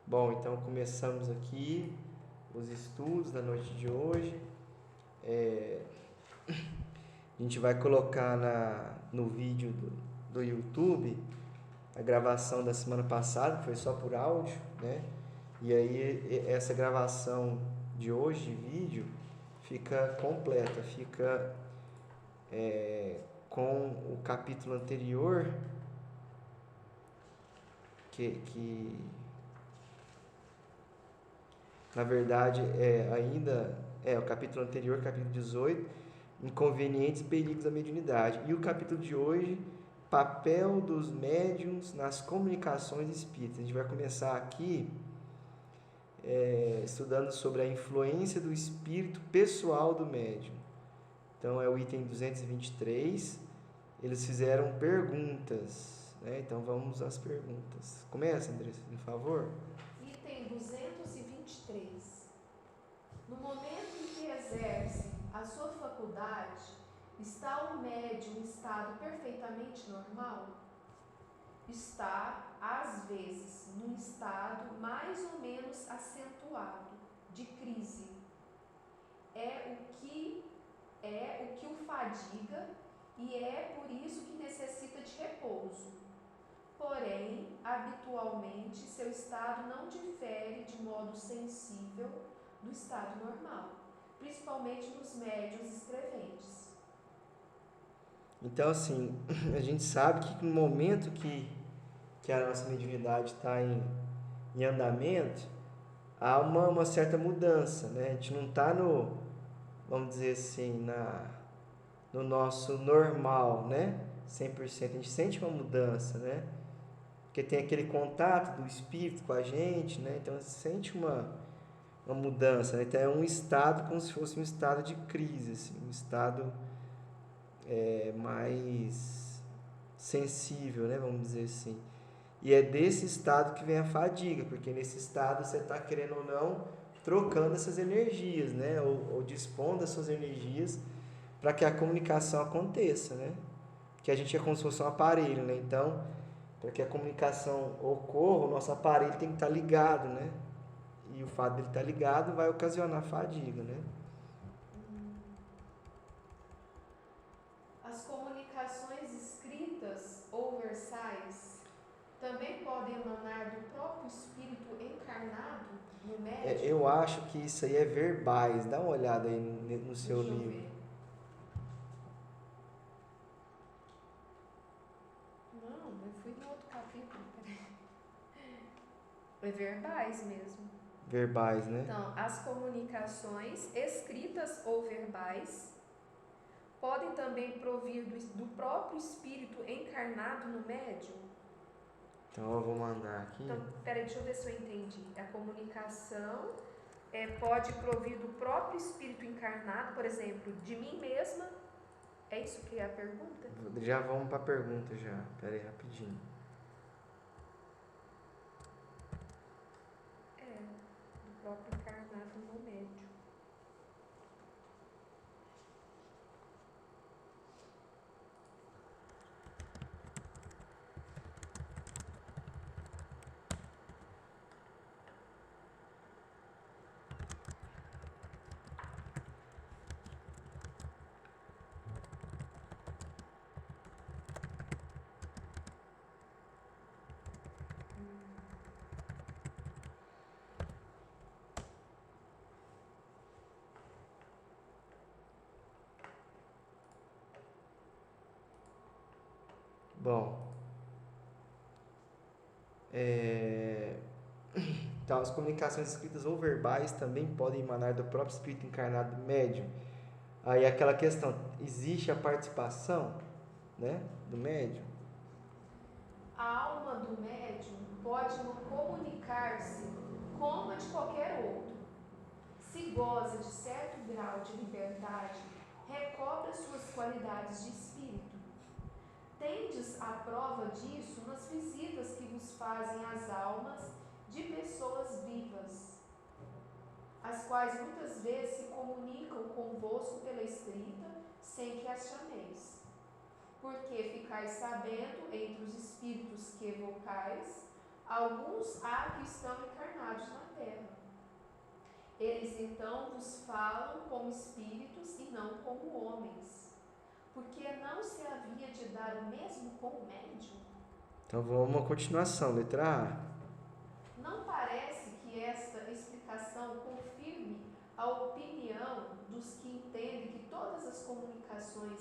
Bom, então começamos aqui os estudos da noite de hoje. A gente vai colocar no vídeo do YouTube a gravação da semana passada, que foi só por áudio, né? E aí essa gravação de hoje, de vídeo, fica completa, fica com o capítulo anterior, que na verdade é o capítulo anterior, capítulo 18, inconvenientes e perigos da mediunidade. E o capítulo de hoje, papel dos médiums nas comunicações espíritas. A gente vai começar aqui estudando sobre a influência do espírito pessoal do médium. Então é o item 223. Eles fizeram perguntas, né? Então vamos às perguntas. Começa, Andressa, por favor. Item 223. No momento em que exerce a sua faculdade, está o médium em estado perfeitamente normal? Está, às vezes, num estado mais ou menos acentuado, de crise. É o que o fadiga e é por isso que necessita de repouso. Porém, habitualmente, seu estado não difere de modo sensível do estado normal, principalmente nos médiuns escreventes. Então, assim, a gente sabe que no momento que a nossa mediunidade está em andamento, há uma certa mudança, né? A gente não está vamos dizer assim, no nosso normal, né? 100%. A gente sente uma mudança, né? Porque tem aquele contato do espírito com a gente, né? Então, a gente sente uma mudança, né? Então, é um estado como se fosse um estado de crise, assim, um estado mais sensível, né? Vamos dizer assim. E é desse estado que vem a fadiga, porque nesse estado você está querendo ou não trocando essas energias, né? Ou dispondo das suas energias para que a comunicação aconteça, né? Que a gente é como se fosse um aparelho, né? Então, para que a comunicação ocorra, o nosso aparelho tem que estar ligado, né? E o fato dele estar ligado vai ocasionar fadiga, né? As comunicações escritas ou versais também podem emanar do próprio espírito encarnado no médium? Eu acho que isso aí é verbais. Dá uma olhada aí no seu Deixa eu livro. ver. Não, eu fui no outro capítulo. É verbais mesmo. Verbais, né? Então, as comunicações escritas ou verbais podem também provir do próprio espírito encarnado no médium? Então eu vou mandar aqui. Então, peraí, deixa eu ver se eu entendi. A comunicação pode provir do próprio espírito encarnado, por exemplo, de mim mesma. É isso que é a pergunta? Já vamos para a pergunta já. Pera aí, rapidinho. Do próprio encarnado no médium. Bom, então as comunicações escritas ou verbais também podem emanar do próprio espírito encarnado médium. Aí aquela questão, existe a participação, né, do médium? A alma do médium pode comunicar-se como a de qualquer outro. Se goza de certo grau de liberdade, recobra suas qualidades de espírito. Tendes a prova disso nas visitas que vos fazem as almas de pessoas vivas, as quais muitas vezes se comunicam convosco pela escrita, sem que as chameis. Porque ficais sabendo, entre os espíritos que evocais, Alguns há que estão encarnados na terra. Eles então vos falam como espíritos e não como homens, porque não se havia de dar o mesmo com o médium? Então vamos uma continuação, letra A. Não parece que esta explicação confirme a opinião dos que entendem que todas as comunicações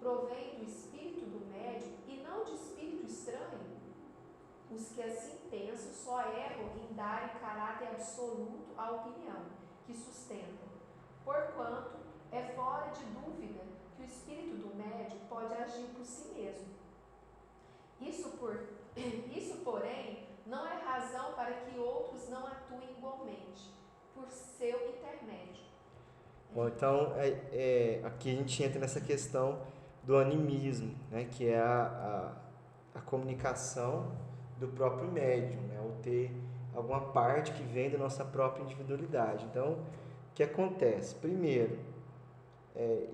provêm do espírito do médium e não de espírito estranho? Os que assim pensam só erram em darem caráter absoluto à opinião que sustentam, porquanto é fora de dúvida que o espírito do médium pode agir por si mesmo. Isso, porém, não é razão para que outros não atuem igualmente, por seu intermédio. Bom, então, aqui a gente entra nessa questão do animismo, né, que é a comunicação do próprio médium, né, ou ter alguma parte que vem da nossa própria individualidade. Então, o que acontece? Primeiro,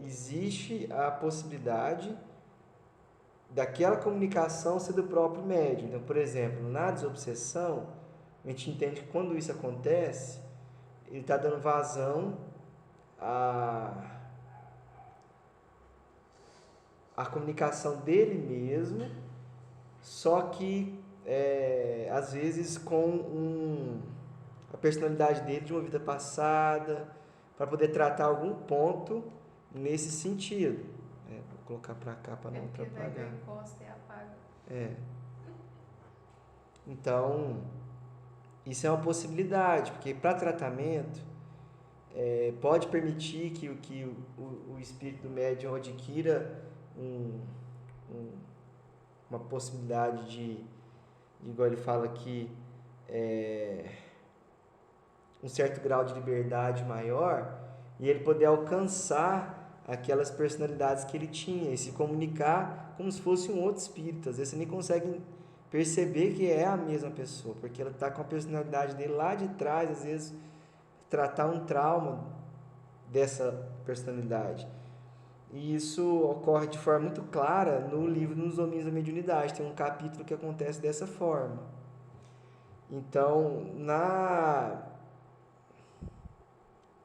existe a possibilidade daquela comunicação ser do próprio médium. Então, por exemplo, na desobsessão, a gente entende que quando isso acontece, ele está dando vazão a comunicação dele mesmo, só que às vezes com a personalidade dele de uma vida passada, para poder tratar algum ponto nesse sentido. Vou colocar para cá para não atrapalhar. Encosta e apaga. Então, isso é uma possibilidade, porque para tratamento pode permitir que o espírito do médium adquira uma possibilidade de, igual ele fala aqui, um certo grau de liberdade maior, e ele poder alcançar aquelas personalidades que ele tinha e se comunicar como se fosse um outro espírito. Às vezes você nem consegue perceber que é a mesma pessoa, porque ela está com a personalidade dele lá de trás, às vezes tratar um trauma dessa personalidade. E isso ocorre de forma muito clara no livro Nos Domínios da Mediunidade. Tem um capítulo que acontece dessa forma. Então, na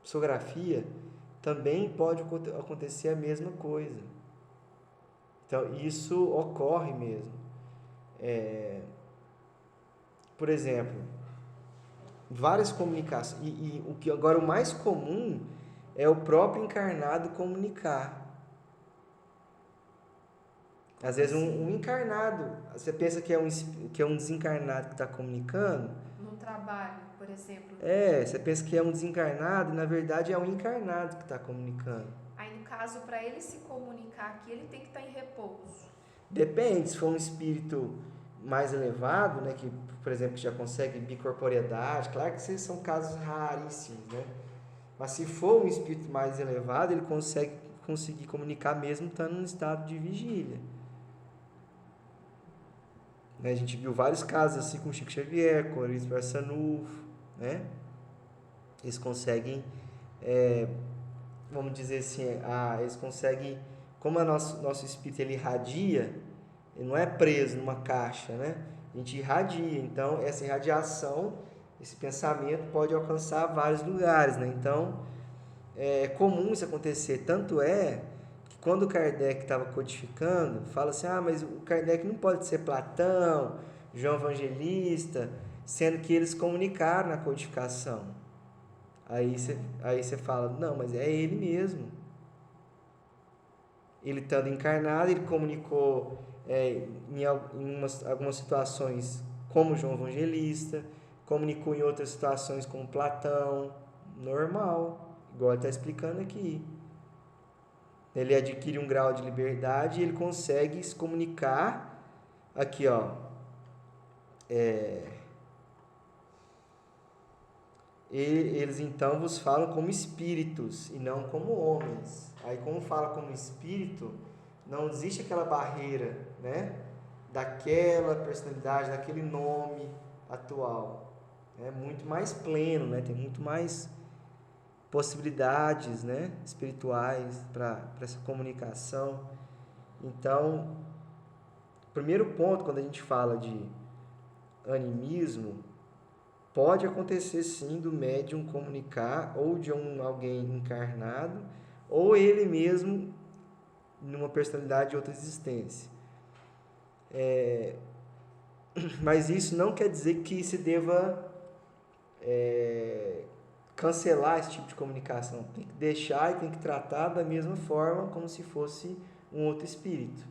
psicografia, também pode acontecer a mesma coisa. Então, isso ocorre mesmo. Por exemplo, várias comunicações. E o que agora o mais comum é o próprio encarnado comunicar. Às vezes um encarnado, você pensa que é um desencarnado que está comunicando. No trabalho, por exemplo. Você pensa que é um desencarnado e na verdade é um encarnado que está comunicando. Aí no caso, para ele se comunicar aqui, ele tem que estar em repouso. Depende, se for um espírito mais elevado, né, que, por exemplo, que já consegue bicorporeidade, claro que esses são casos raríssimos, né? Mas se for um espírito mais elevado, ele conseguir comunicar mesmo estando no estado de vigília. Né? A gente viu vários casos assim com Chico Xavier, com Luiz Barçanufo, né? Eles conseguem, vamos dizer assim, eles conseguem, como o nosso espírito ele irradia, ele não é preso numa caixa, né? A gente irradia, então essa irradiação, esse pensamento pode alcançar vários lugares, né? Então, é comum isso acontecer, tanto é que quando o Kardec estava codificando, fala assim, mas o Kardec não pode ser Platão, João Evangelista, sendo que eles comunicaram na codificação. Aí você fala, não, mas é ele mesmo. Ele estando encarnado, ele comunicou em algumas situações como João Evangelista, comunicou em outras situações como Platão, normal, igual ele está explicando aqui. Ele adquire um grau de liberdade e ele consegue se comunicar aqui, ó. Eles então vos falam como espíritos e não como homens. Aí, como fala como espírito, não existe aquela barreira, né? Daquela personalidade, daquele nome atual. É muito mais pleno, né? Tem muito mais possibilidades, né? Espirituais para essa comunicação. Então, primeiro ponto, quando a gente fala animismo, pode acontecer sim do médium comunicar ou de alguém encarnado ou ele mesmo numa personalidade de outra existência. Mas isso não quer dizer que se deva cancelar esse tipo de comunicação. Tem que deixar e tem que tratar da mesma forma como se fosse um outro espírito.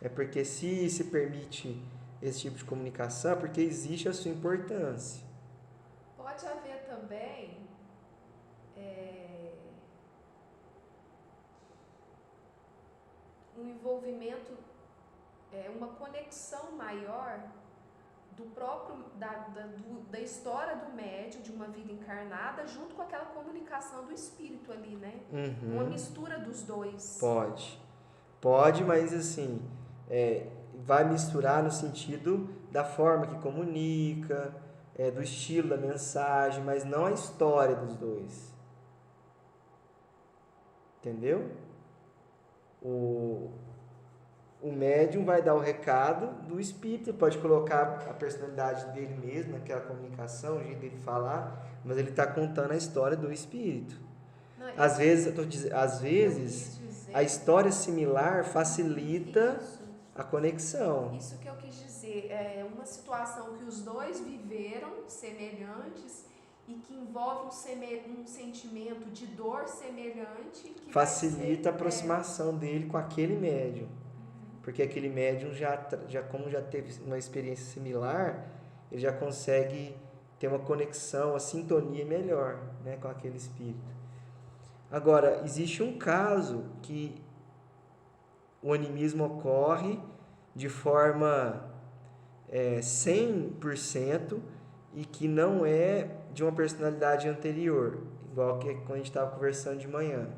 É porque se permite esse tipo de comunicação, é porque existe a sua importância. Pode haver também um envolvimento, uma conexão maior do próprio da história do médium, de uma vida encarnada, junto com aquela comunicação do espírito ali, né? Uma mistura dos dois. Pode, mas assim, vai misturar no sentido da forma que comunica, do estilo da mensagem, mas não a história dos dois. Entendeu? O médium vai dar o recado do espírito, pode colocar a personalidade dele mesmo naquela comunicação, o jeito dele falar, mas ele está contando a história do espírito. Não, Às vezes a história similar facilita a conexão. Isso que eu quis dizer, é uma situação que os dois viveram semelhantes e que envolve um sentimento de dor semelhante. Que facilita a aproximação dele com aquele médium. Porque aquele médium como já teve uma experiência similar, ele já consegue ter uma conexão, a sintonia melhor, né, com aquele espírito. Agora, existe um caso que o animismo ocorre de forma 100% e que não é de uma personalidade anterior, igual que quando a gente estava conversando de manhã.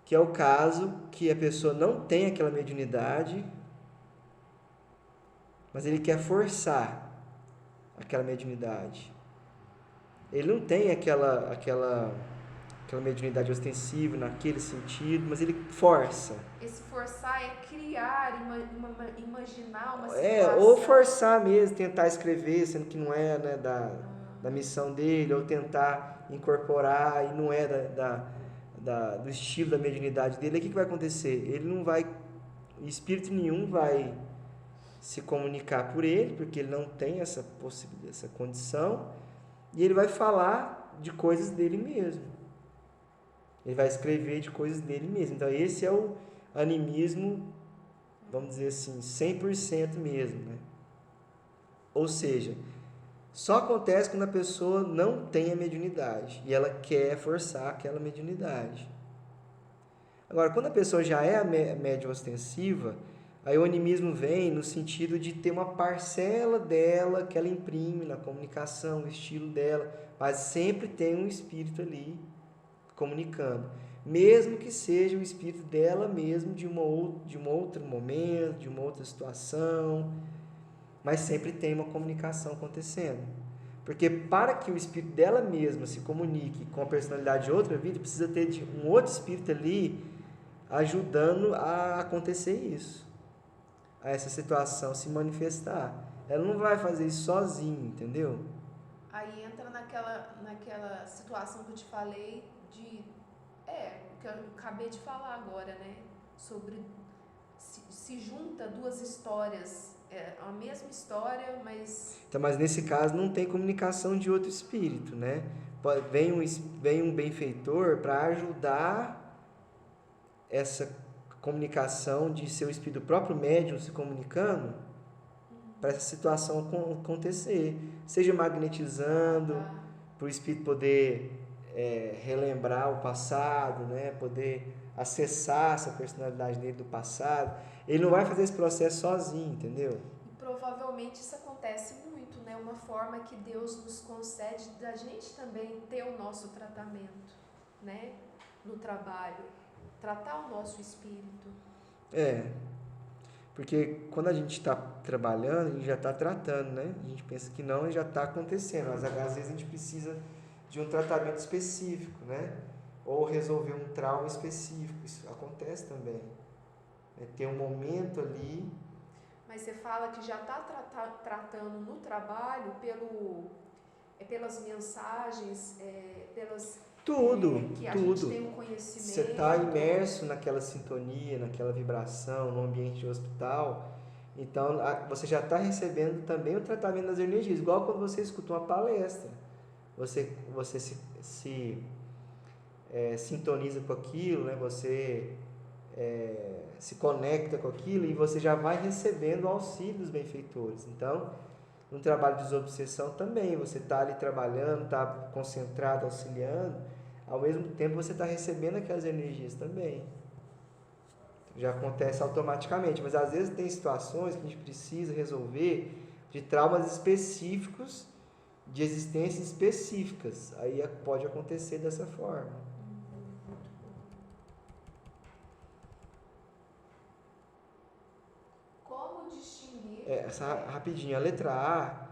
Que é o caso que a pessoa não tem aquela mediunidade, mas ele quer forçar aquela mediunidade. Ele não tem aquela mediunidade ostensiva naquele sentido, mas ele força. Esse forçar é criar, imaginar uma situação. Ou forçar mesmo, tentar escrever, sendo que não é, né, da missão dele, ou tentar incorporar e não é do estilo da mediunidade dele. Aí o que vai acontecer? Ele não vai, espírito nenhum vai se comunicar por ele, porque ele não tem essa possibilidade, essa condição, e ele vai falar de coisas dele mesmo. Ele vai escrever de coisas dele mesmo. Então esse é o animismo, vamos dizer assim, 100% mesmo, né? Ou seja, só acontece quando a pessoa não tem a mediunidade e ela quer forçar aquela mediunidade. Agora, quando a pessoa já é a médium ostensiva, aí o animismo vem no sentido de ter uma parcela dela que ela imprime na comunicação, o estilo dela, mas sempre tem um espírito ali comunicando. Mesmo que seja o espírito dela mesmo de um outro momento, de uma outra situação, mas sempre tem uma comunicação acontecendo. Porque para que o espírito dela mesma se comunique com a personalidade de outra vida, precisa ter um outro espírito ali ajudando a acontecer isso, a essa situação se manifestar. Ela não vai fazer isso sozinha, entendeu? Aí entra naquela situação que eu te falei que eu acabei de falar agora, né? Sobre se junta duas histórias, a mesma história, mas... Então, mas nesse caso não tem comunicação de outro espírito, né? Vem um benfeitor para ajudar essa comunicação de seu espírito, o próprio médium se comunicando, para essa situação acontecer. Seja magnetizando, para o espírito poder relembrar o passado, né? Poder acessar essa personalidade dele do passado. Ele não vai fazer esse processo sozinho, entendeu? E provavelmente isso acontece muito, né? Uma forma que Deus nos concede da gente também ter o nosso tratamento, né? No trabalho, tratar o nosso espírito. Porque quando a gente está trabalhando, a gente já está tratando, né? A gente pensa que não e já está acontecendo, mas às vezes a gente precisa de um tratamento específico, né? Ou resolver um trauma específico, isso acontece também. Ter um momento ali Mas você fala que já está tratando no trabalho pelas mensagens, Tudo, que a gente tem tudo. um Você conhecimento. está imerso naquela sintonia, naquela vibração, no ambiente de hospital, então você já está recebendo também o tratamento das energias, igual quando você escuta uma palestra. Você sintoniza com aquilo, né? Você se conecta com aquilo e você já vai recebendo o auxílio dos benfeitores. Então, no trabalho de desobsessão também, você está ali trabalhando, está concentrado, auxiliando, ao mesmo tempo você está recebendo aquelas energias também. Já acontece automaticamente, mas às vezes tem situações que a gente precisa resolver de traumas específicos, de existências específicas. Aí pode acontecer dessa forma. Como distinguir? Rapidinho, a letra A,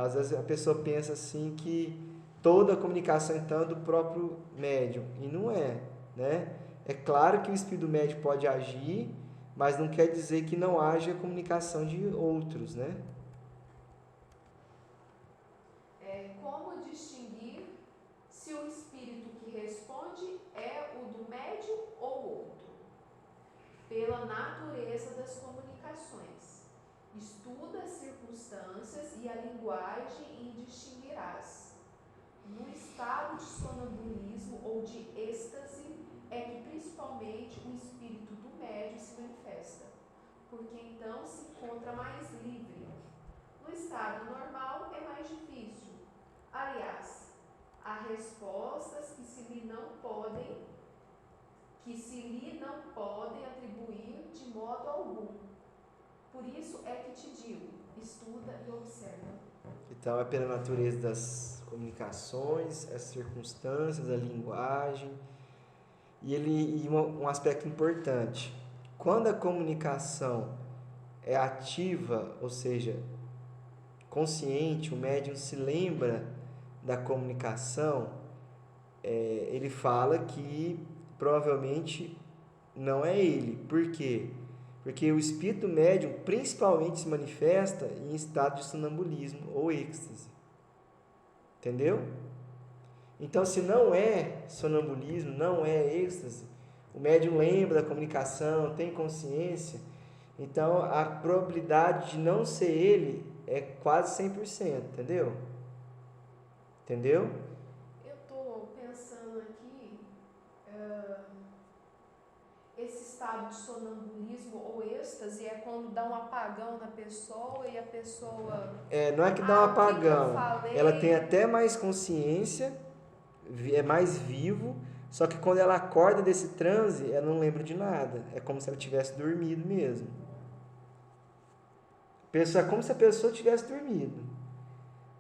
às vezes a pessoa pensa assim que toda a comunicação então é do próprio médium, e não é, né? É claro que o espírito médium pode agir, mas não quer dizer que não haja comunicação de outros, né? Como distinguir se o espírito que responde é o do médium ou outro? Pela natureza das comunicações. Estuda as circunstâncias e a linguagem e distinguirás. No estado de sonambulismo ou de êxtase é que principalmente o espírito do médium se manifesta, porque então se encontra mais livre. No estado normal é mais difícil. Aliás, há respostas que se lhe não podem atribuir de modo algum. Por isso é que te digo, estuda e observa. Então é pela natureza das comunicações, as circunstâncias, a linguagem. E um aspecto importante, quando a comunicação é ativa, ou seja, consciente, o médium se lembra da comunicação, ele fala que provavelmente não é ele. Por quê? Porque o espírito médium principalmente se manifesta em estado de sonambulismo ou êxtase. Entendeu? Então, se não é sonambulismo, não é êxtase, o médium lembra da comunicação, tem consciência, então a probabilidade de não ser ele é quase 100%, entendeu? Entendeu? Eu estou pensando aqui, esse estado de sonambulismo ou êxtase é quando dá um apagão na pessoa e a pessoa... Não é que dá um apagão, que eu falei? ela tem até mais consciência, é mais vivo, só que quando ela acorda desse transe, ela não lembra de nada, é como se ela tivesse dormido mesmo. É como se a pessoa tivesse dormido.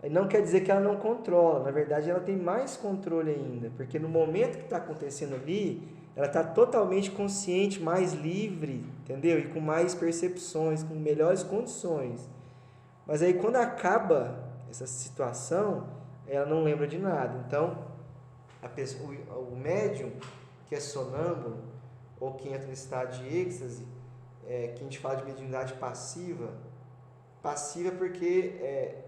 Não quer dizer que ela não controla, na verdade ela tem mais controle ainda, porque no momento que está acontecendo ali, ela está totalmente consciente, mais livre, entendeu? E com mais percepções, com melhores condições. Mas aí quando acaba essa situação, ela não lembra de nada. Então, o médium que é sonâmbulo, ou que entra em estado de êxtase, que a gente fala de mediunidade passiva porque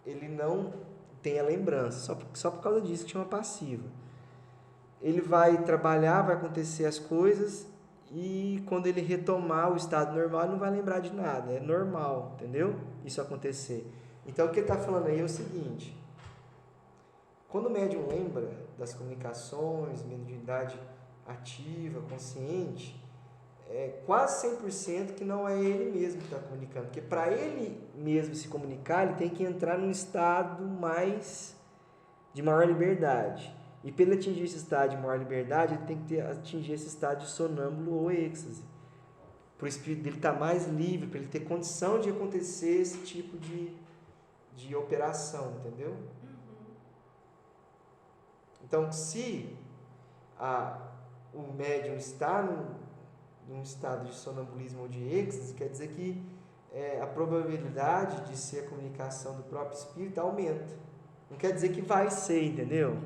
ele não tem a lembrança, só por causa disso que chama passiva. Ele vai trabalhar, vai acontecer as coisas, e quando ele retomar o estado normal, ele não vai lembrar de nada. É normal, entendeu? Isso acontecer. Então, o que ele está falando aí é o seguinte: quando o médium lembra das comunicações, mediunidade ativa, consciente, é quase 100% que não é ele mesmo que está comunicando. Porque para ele mesmo se comunicar, ele tem que entrar num estado de maior liberdade. E para ele atingir esse estado de maior liberdade, ele tem que atingir esse estado de sonâmbulo ou êxtase. Para o espírito dele estar mais livre, para ele ter condição de acontecer esse tipo de operação, entendeu? Então, se o médium está num estado de sonambulismo ou de êxtase, quer dizer que a probabilidade de ser a comunicação do próprio espírito aumenta. Não quer dizer que vai ser, entendeu?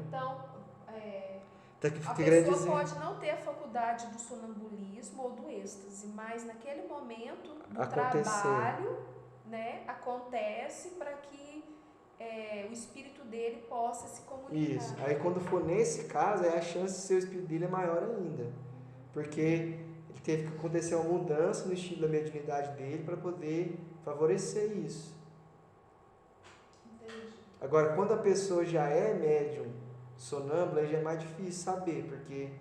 Então, o A que quer pessoa dizer? pode não ter a faculdade do sonambulismo ou do êxtase, mas naquele momento do Acontecer. trabalho, né, acontece para que o espírito dele possa se comunicar. Isso. Aí quando for nesse caso, aí a chance de ser o espírito dele é maior ainda. Porque ele teve que acontecer uma mudança no estilo da mediunidade dele para poder favorecer isso. Entendi. Agora, quando a pessoa já é médium sonâmbula, aí já é mais difícil saber, porque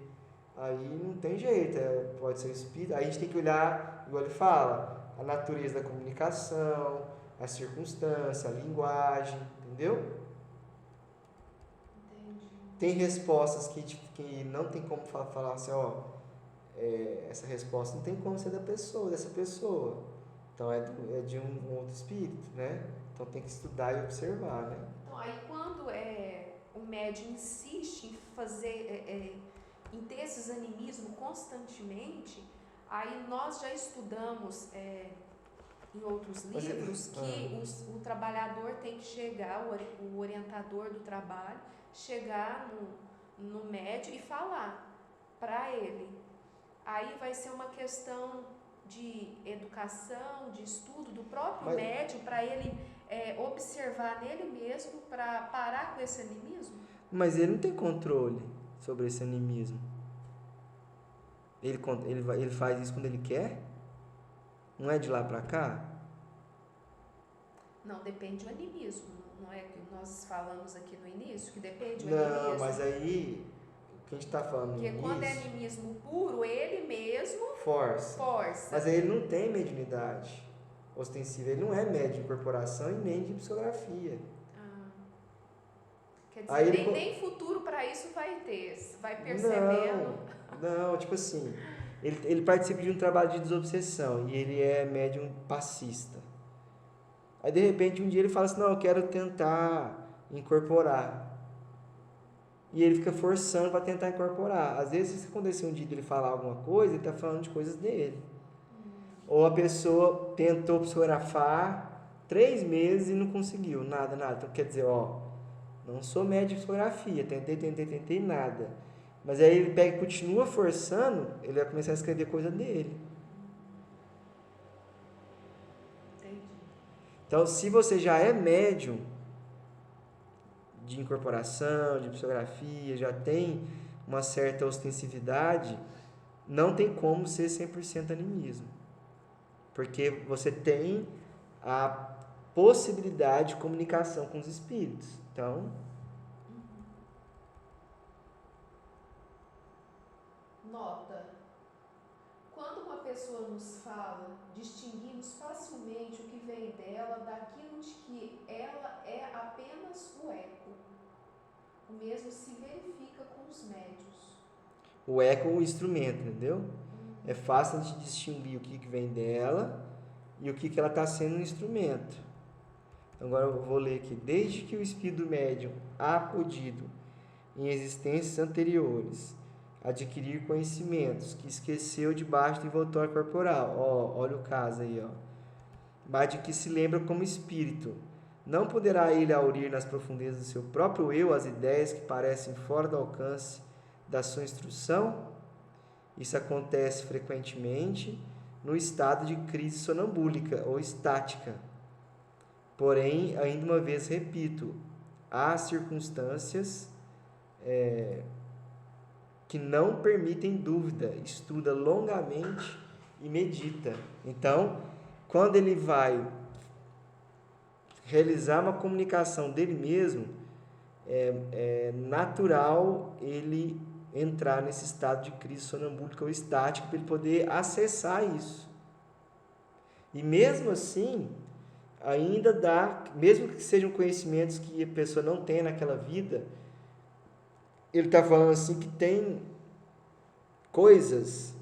aí não tem jeito, pode ser um espírito. Aí a gente tem que olhar, igual ele fala, a natureza da comunicação, a circunstância, a linguagem, entendeu? Entendi. Tem respostas que não tem como falar assim, ó, essa resposta não tem como ser dessa pessoa. Então é de um outro espírito, né? Então tem que estudar e observar, né? Então, aí quando o médium insiste em fazer, em ter esses animismos constantemente, aí nós já estudamos em outros livros que o trabalhador tem que chegar, o orientador do trabalho, chegar no médium e falar para ele. Aí vai ser uma questão de educação, de estudo do próprio médium, para ele observar nele mesmo, para parar com esse animismo. Mas ele não tem controle sobre esse animismo. Ele faz isso quando ele quer? Não é de lá para cá? Não, depende do animismo. Não é que nós falamos aqui no início, que depende do Não, animismo? mas aí, o que a gente está falando Porque quando é animismo puro, ele mesmo força. Mas aí ele não tem mediunidade ostensiva. Ele não é médium de incorporação e nem de psicografia. Quer dizer, nem futuro para isso vai ter. Vai percebendo. Não, tipo assim, ele participa de um trabalho de desobsessão e ele é médium passista. Aí de repente um dia ele fala assim, não, eu quero tentar incorporar. E ele fica forçando para tentar incorporar. Às vezes, se acontecer um dia dele falar alguma coisa, ele está falando de coisas dele. Ou a pessoa tentou psicografar 3 meses e não conseguiu, nada. Então quer dizer, não sou médium de psicografia, tentei, nada. Mas aí ele pega e continua forçando, ele vai começar a escrever coisa dele. Entendi. Então, se você já é médium de incorporação, de psicografia, já tem uma certa ostensividade, não tem como ser 100% animismo. Porque você tem a possibilidade de comunicação com os espíritos. Então, nota. Quando uma pessoa nos fala, distinguimos facilmente o que vem dela daquilo de que ela é apenas o eco. O mesmo se verifica com os médios. o eco é o instrumento, entendeu? É fácil de distinguir o que vem dela e o que ela está sendo um instrumento. Agora eu vou ler aqui. Desde que o espírito médium há podido, em existências anteriores, adquirir conhecimentos que esqueceu debaixo do envoltório corporal. Olha o caso aí, mas de que se lembra como espírito. Não poderá ele aurir nas profundezas do seu próprio eu as ideias que parecem fora do alcance da sua instrução? Isso acontece frequentemente no estado de crise sonambúlica ou estática. Porém, ainda uma vez repito, há circunstâncias que não permitem dúvida, estuda longamente e medita. Então, quando ele vai realizar uma comunicação dele mesmo, é natural ele entrar nesse estado de crise sonambúlica ou estática para ele poder acessar isso. E mesmo assim, ainda dá, mesmo que sejam conhecimentos que a pessoa não tem naquela vida, ele está falando assim que tem coisas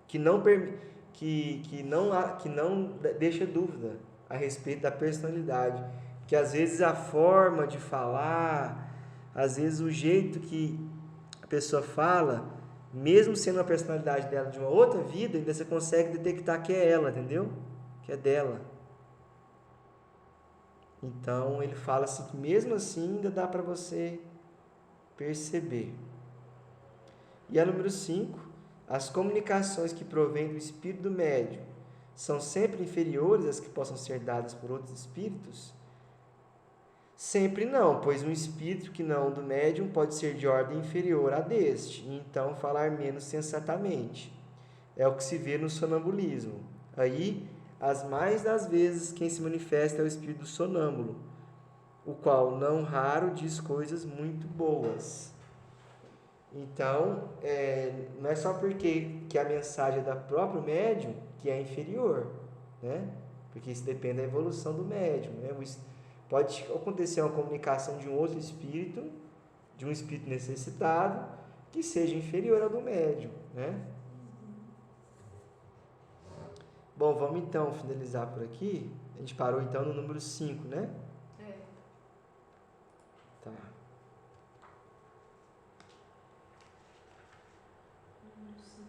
que não deixa dúvida a respeito da personalidade, que às vezes a forma de falar, às vezes o jeito que a pessoa fala, mesmo sendo a personalidade dela de uma outra vida, ainda você consegue detectar que é ela, entendeu? Que é dela. Então ele fala assim que mesmo assim ainda dá para você perceber. E a número 5, as comunicações que provêm do espírito do médium são sempre inferiores às que possam ser dadas por outros espíritos? Sempre não, pois um espírito que não do médium pode ser de ordem inferior à deste, e então falar menos sensatamente. É o que se vê no sonambulismo. Aí, as mais das vezes, quem se manifesta é o espírito do sonâmbulo, o qual não raro diz coisas muito boas. Então, não é só porque que a mensagem é da própria médium que é inferior, né? Porque isso depende da evolução do médium, né? Pode acontecer uma comunicação de um outro espírito, de um espírito necessitado, que seja inferior ao do médium, né? Bom, vamos então finalizar por aqui. A gente parou então no número 5, né? É. Tá. Número 5.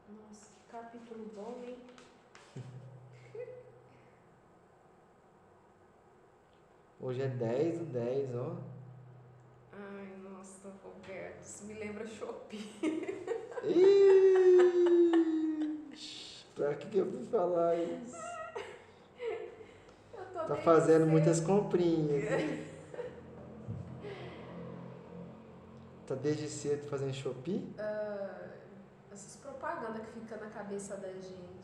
Nossa, que capítulo bom, hein? Hoje é 10/10, ó. Ai, nossa, Roberto, isso me lembra Shopee. Ixi, pra que eu fui falar isso? Eu tô Tá desde fazendo muitas cedo. comprinhas, né? Tá desde cedo fazendo Shopee? Essas propagandas que ficam na cabeça da gente.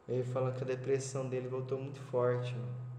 Ele falando que a depressão dele voltou muito forte, ó.